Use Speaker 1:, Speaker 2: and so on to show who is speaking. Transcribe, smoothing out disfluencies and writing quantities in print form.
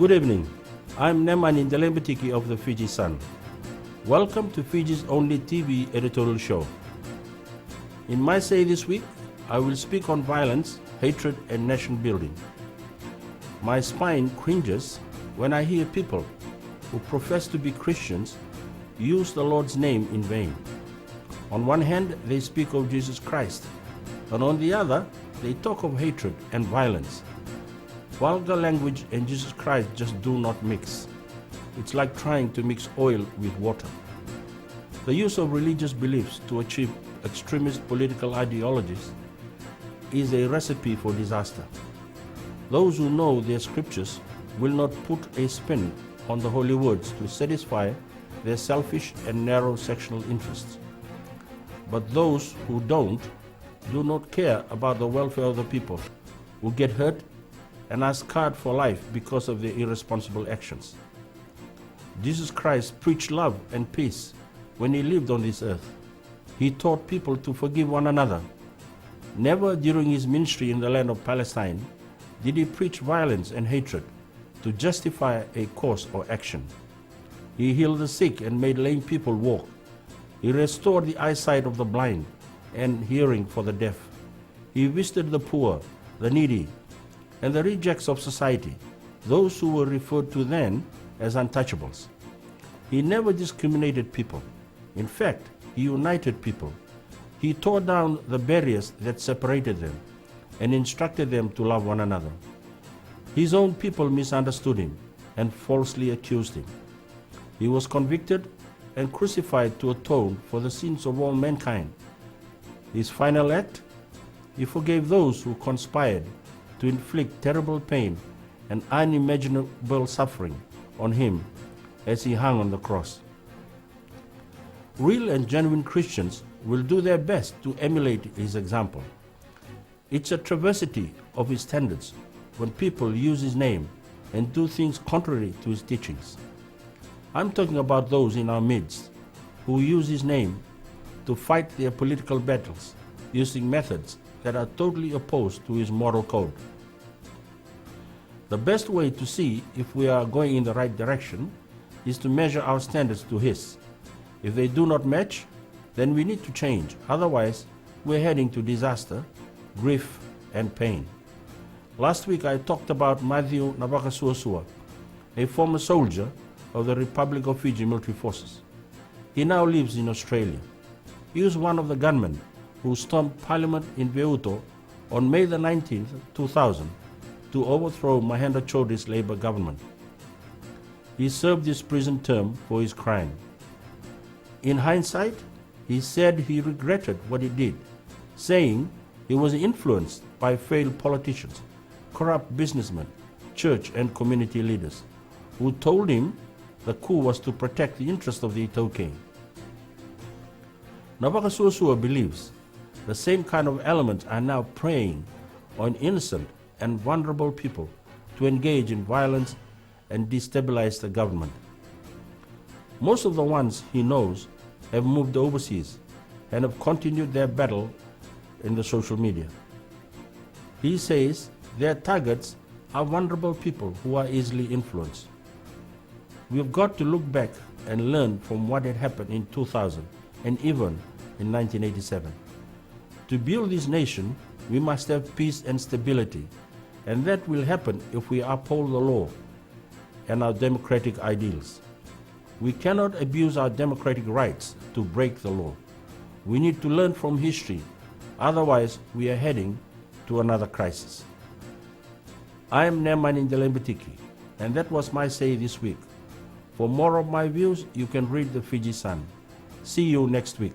Speaker 1: Good evening. I'm Neman Indelembetiki of the Fiji Sun. Welcome to Fiji's only TV editorial show. In my say this week, I will speak on violence, hatred, and nation building. My spine cringes when I hear people who profess to be Christians use the Lord's name in vain. On one hand, they speak of Jesus Christ, and on the other, they talk of hatred and violence. Vulgar language and Jesus Christ just do not mix. It's like trying to mix oil with water. The use of religious beliefs to achieve extremist political ideologies is a recipe for disaster. Those who know their scriptures will not put a spin on the holy words to satisfy their selfish and narrow sectional interests. But those who do not care about the welfare of the people who get hurt and are scarred for life because of their irresponsible actions. Jesus Christ preached love and peace when he lived on this earth. He taught people to forgive one another. Never during his ministry in the land of Palestine did he preach violence and hatred to justify a course or action. He healed the sick and made lame people walk. He restored the eyesight of the blind and hearing for the deaf. He visited the poor, the needy, and the rejects of society, those who were referred to then as untouchables. He never discriminated people. In fact, he united people. He tore down the barriers that separated them and instructed them to love one another. His own people misunderstood him and falsely accused him. He was convicted and crucified to atone for the sins of all mankind. His final act? He forgave those who conspired to inflict terrible pain and unimaginable suffering on him as he hung on the cross. Real and genuine Christians will do their best to emulate his example. It's a travesty of his standards when people use his name and do things contrary to his teachings. I'm talking about those in our midst who use his name to fight their political battles using methods that are totally opposed to his moral code. The best way to see if we are going in the right direction is to measure our standards to his. If they do not match, then we need to change. Otherwise, we're heading to disaster, grief, and pain. Last week I talked about Matthew Nabakasuasua, a former soldier of the Republic of Fiji military forces. He now lives in Australia. He was one of the gunmen who stormed Parliament in Veuto on May the 19th, 2000 to overthrow Mahendra Chaudhry's Labour government. He served his prison term for his crime. In hindsight, he said he regretted what he did, saying he was influenced by failed politicians, corrupt businessmen, church and community leaders, who told him the coup was to protect the interest of the Itoke. Nabakasuasua believes the same kind of elements are now preying on innocent and vulnerable people to engage in violence and destabilize the government. Most of the ones he knows have moved overseas and have continued their battle in the social media. He says their targets are vulnerable people who are easily influenced. We've got to look back and learn from what had happened in 2000 and even in 1987. To build this nation, we must have peace and stability, and that will happen if we uphold the law and our democratic ideals. We cannot abuse our democratic rights to break the law. We need to learn from history, otherwise we are heading to another crisis. I am Neman Indelembetiki, and that was my say this week. For more of my views, you can read the Fiji Sun. See you next week.